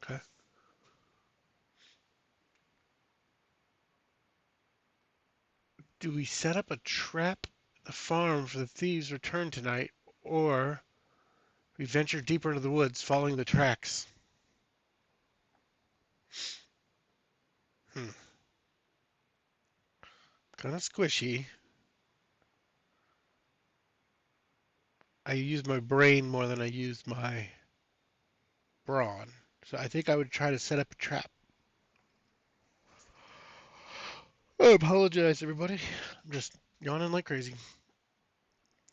Okay. Do we set up a trap at the farm for the thieves' return tonight, or we venture deeper into the woods following the tracks? Hmm. Kind of squishy. I use my brain more than I use my brawn. So I think I would try to set up a trap. I apologize, everybody. I'm just yawning like crazy.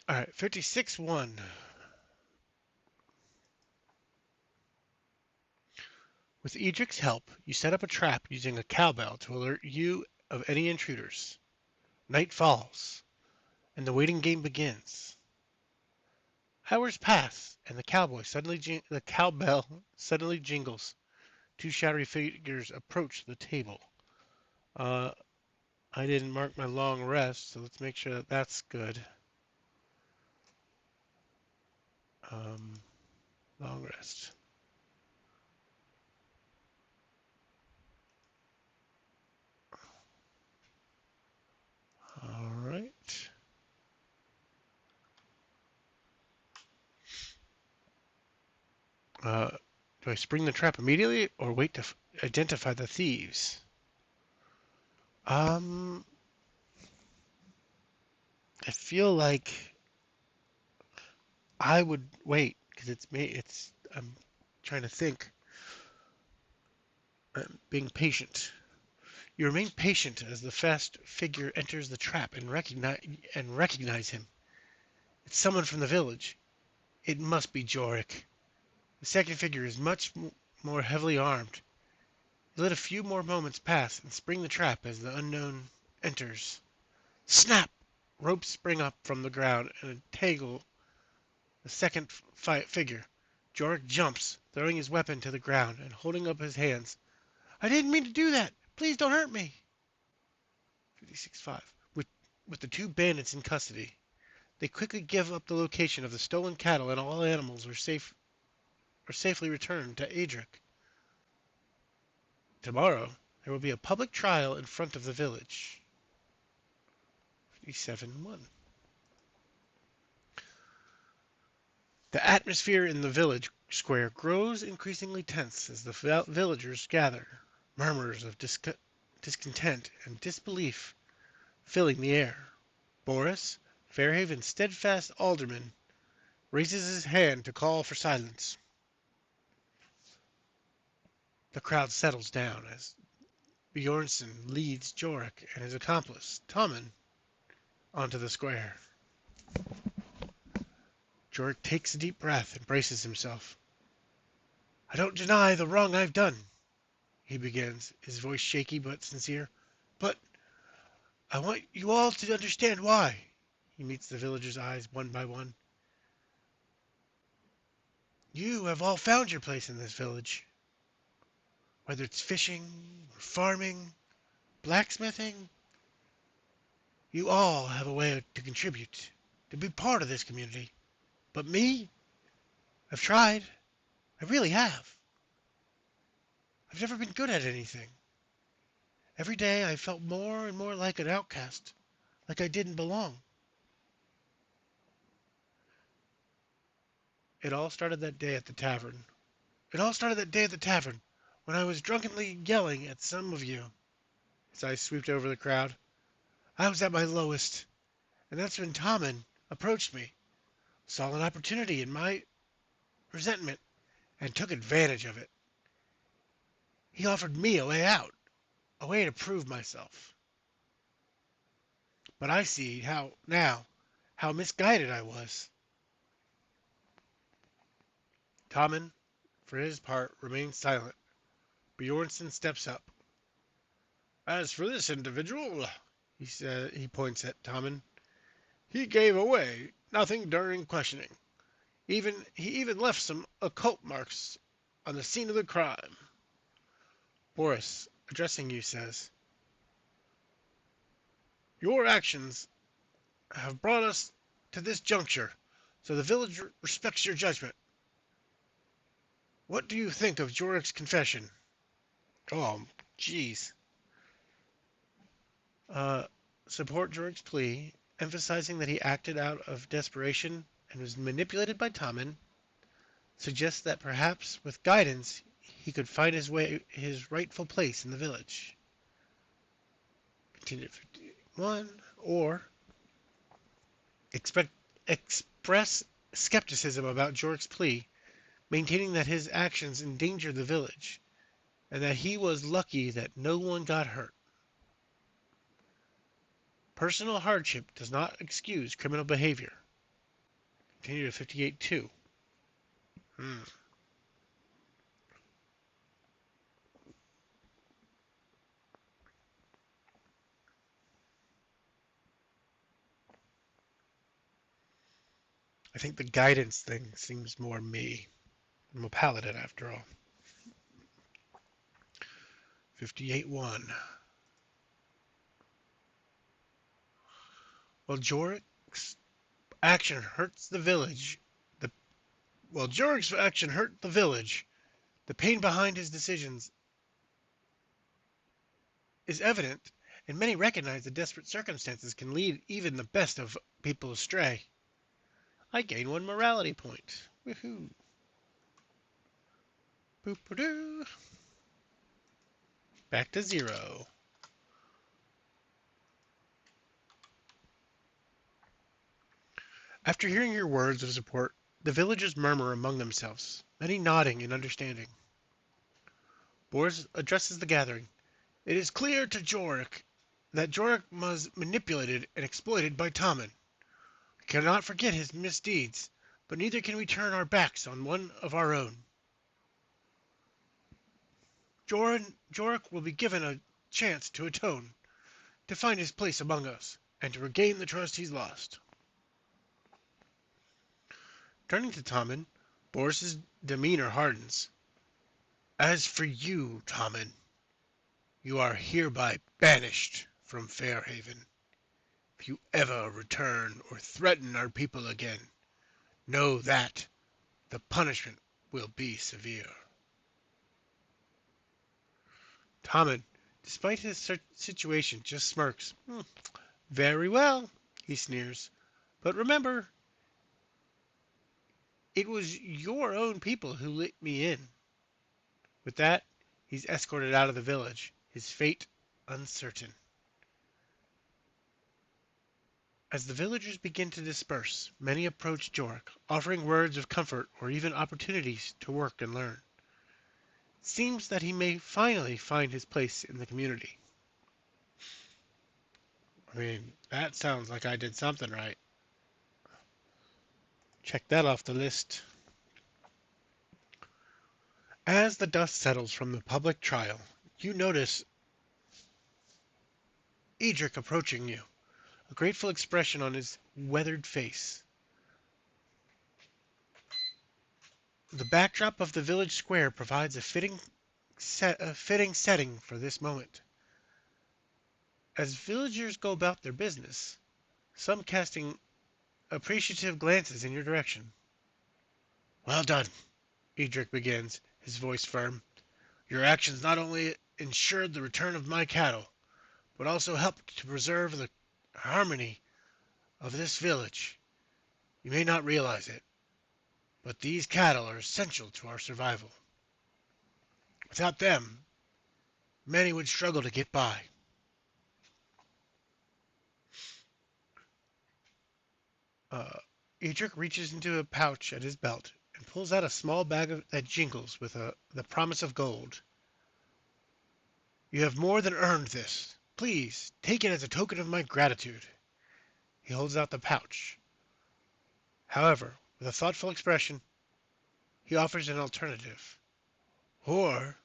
All right, 56-1. With Edric's help, you set up a trap using a cowbell to alert you of any intruders. Night falls, and the waiting game begins. Hours pass, and the cowbell suddenly jingles. Two shadowy figures approach the table. Uh, I didn't mark my long rest, so let's make sure that that's good. Um, Long rest. All right. Uh, do I spring the trap immediately or wait to identify the thieves? Um, I feel like I would wait because it's me. I'm trying to think. I'm being patient. You remain patient as the fast figure enters the trap and recognize him. It's someone from the village. It must be Jorik. The second figure is much more heavily armed. You let a few more moments pass and spring the trap as the unknown enters. Snap! Ropes spring up from the ground and entangle the second figure. Jorik jumps, throwing his weapon to the ground and holding up his hands. I didn't mean to do that. Please don't hurt me. 56-5. With the two bandits in custody, they quickly give up the location of the stolen cattle and all animals are safely returned to Adric. Tomorrow, there will be a public trial in front of the village. 57-1. The atmosphere in the village square grows increasingly tense as the villagers gather, murmurs of discontent and disbelief filling the air. Boris, Fairhaven's steadfast alderman, raises his hand to call for silence. The crowd settles down as Bjornsson leads Jorik and his accomplice, Tommen, onto the square. Jorik takes a deep breath and braces himself. I don't deny the wrong I've done, he begins, his voice shaky but sincere. But I want you all to understand why. He meets the villagers' eyes one by one. You have all found your place in this village. Whether it's fishing, or farming, blacksmithing, you all have a way to contribute, to be part of this community. But me, I've tried. I really have. I've never been good at anything. Every day I felt more and more like an outcast, like I didn't belong. It all started that day at the tavern. It all started that day at the tavern, when I was drunkenly yelling at some of you. His eyes swept over the crowd. I was at my lowest, and that's when Tommen approached me, saw an opportunity in my resentment, and took advantage of it. He offered me a way out, a way to prove myself. But I see how misguided I was. Tommen, for his part, remains silent. Bjornsson steps up. As for this individual, he points at Tommen. He gave away nothing during questioning. He even left some occult marks on the scene of the crime. Boris, addressing you, says, your actions have brought us to this juncture, so the village respects your judgment. What do you think of Jorik's confession? Oh, jeez. Uh, support Jorik's plea, emphasizing that he acted out of desperation and was manipulated by Tommen, suggests that perhaps with guidance he could find his rightful place in the village. Continue 51. Or expect, express skepticism about Jorik's plea, maintaining that his actions endangered the village, and that he was lucky that no one got hurt. Personal hardship does not excuse criminal behavior. Continue to 58-2. Hmm. I think the guidance thing seems more me. I'm a paladin after all. 58-1. While Jorik's action hurts the village, the while Jorik's action hurt the village, the pain behind his decisions is evident, and many recognize that desperate circumstances can lead even the best of people astray. I gain 1 morality point. Woohoo! Boop-a-doo. Back to 0. After hearing your words of support, the villagers murmur among themselves, many nodding in understanding. Boris addresses the gathering. It is clear to Jorik that Jorik was manipulated and exploited by Tommen. We cannot forget his misdeeds, but neither can we turn our backs on one of our own. Jorik will be given a chance to atone, to find his place among us, and to regain the trust he's lost. Turning to Tommen, Boris's demeanor hardens. As for you, Tommen, you are hereby banished from Fairhaven. If you ever return or threaten our people again, know that the punishment will be severe. Tommen, despite his situation, just smirks. Very well, he sneers. But remember, it was your own people who let me in. With that, he's escorted out of the village, his fate uncertain. As the villagers begin to disperse, many approach Jorik, offering words of comfort or even opportunities to work and learn. It seems that he may finally find his place in the community. I mean, that sounds like I did something right. Check that off the list. As the dust settles from the public trial, you notice Edric approaching you, a grateful expression on his weathered face. The backdrop of the village square provides a fitting setting for this moment. As villagers go about their business, some casting appreciative glances in your direction. Well done, Edric begins, his voice firm. Your actions not only ensured the return of my cattle, but also helped to preserve the harmony of this village. You may not realize it, but these cattle are essential to our survival. Without them, many would struggle to get by. Uh, Edric reaches into a pouch at his belt and pulls out a small bag that jingles with the promise of gold. You have more than earned this. Please, take it as a token of my gratitude. He holds out the pouch. However, with a thoughtful expression, he offers an alternative. Or,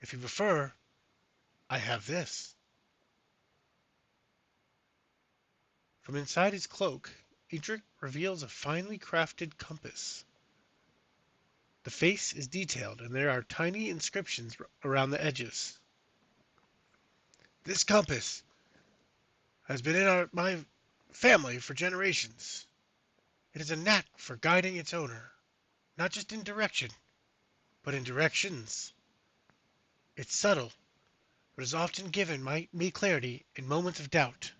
if you prefer, I have this. From inside his cloak, Edric reveals a finely crafted compass. The face is detailed, and there are tiny inscriptions around the edges. This compass has been in my family for generations. It is a knack for guiding its owner. Not just in direction, but in directions. It's subtle, but has often given me clarity in moments of doubt.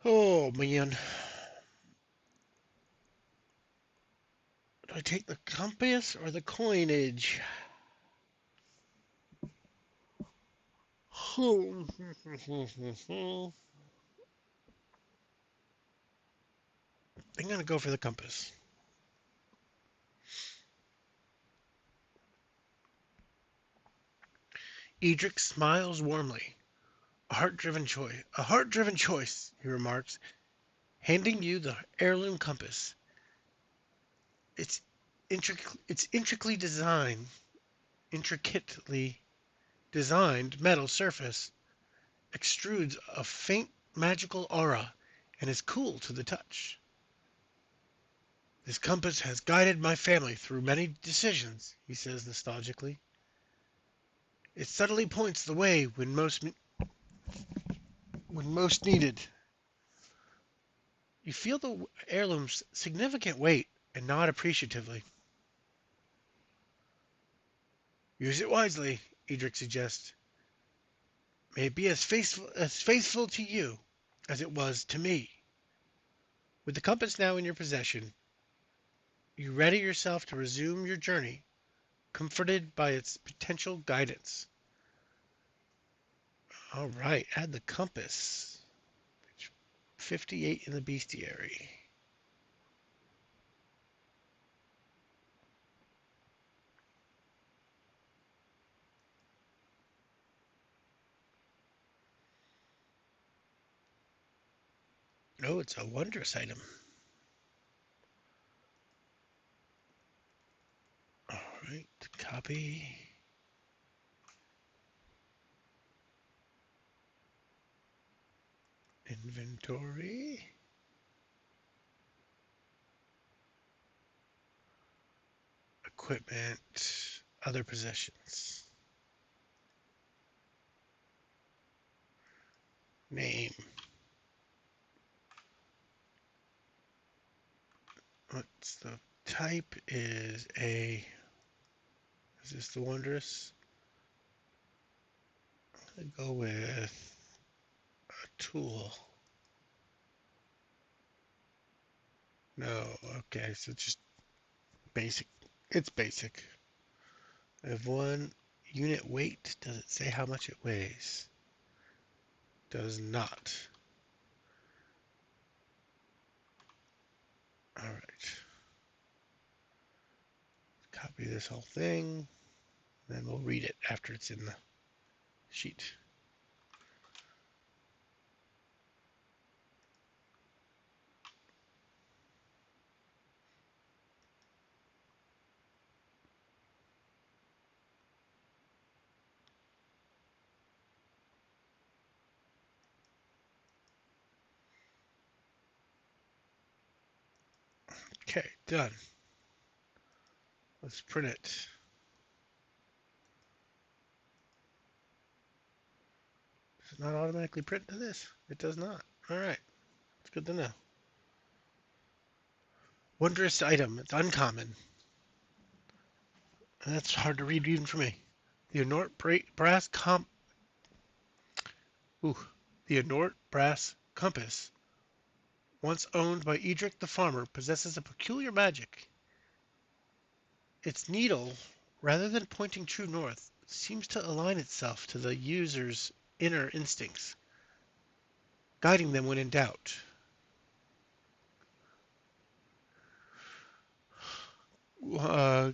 Oh man. Do I take the compass or the coinage? I'm gonna go for the compass. Edric smiles warmly. A heart-driven choice, he remarks, handing you the heirloom compass. Its intricately designed metal surface extrudes a faint magical aura and is cool to the touch. This compass has guided my family through many decisions, he says nostalgically. It subtly points the way when most needed. You feel the heirloom's significant weight and nod appreciatively. Use it wisely, Edric suggests. May it be as faithful to you as it was to me. With the compass now in your possession, you ready yourself to resume your journey, comforted by its potential guidance. All right, add the compass. 58 in the bestiary. Oh, it's a wondrous item. All right, copy. Inventory. Equipment. Other possessions. Name. What's the type? Is this the wondrous? I'll go with a tool. No, okay, so just basic. It's basic. I have one unit weight. Does it say how much it weighs? Does not. All right. Copy this whole thing. Then we'll read it after it's in the sheet. Okay, done. Let's print it. Does it not automatically print to this? It does not. All right. It's good to know. Wondrous item. It's uncommon. And that's hard to read even for me. The Anort brass Ooh. The Anort brass compass, once owned by Edric the farmer, possesses a peculiar magic. Its needle, rather than pointing true north, seems to align itself to the user's inner instincts, guiding them when in doubt.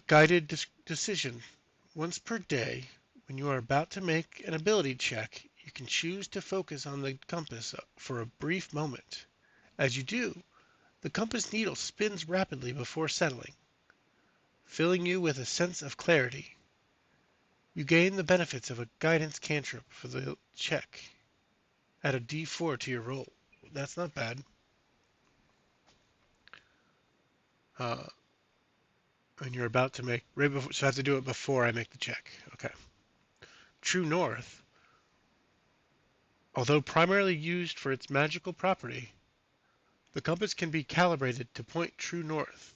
Guided decision. Once per day, when you are about to make an ability check, you can choose to focus on the compass for a brief moment. As you do, the compass needle spins rapidly before settling, filling you with a sense of clarity. You gain the benefits of a guidance cantrip for the check. Add a D4 to your roll. That's not bad. Uh, and you're about to make right before, so I have to do it before I make the check. Okay. True North, although primarily used for its magical property, The compass can be calibrated to point true north.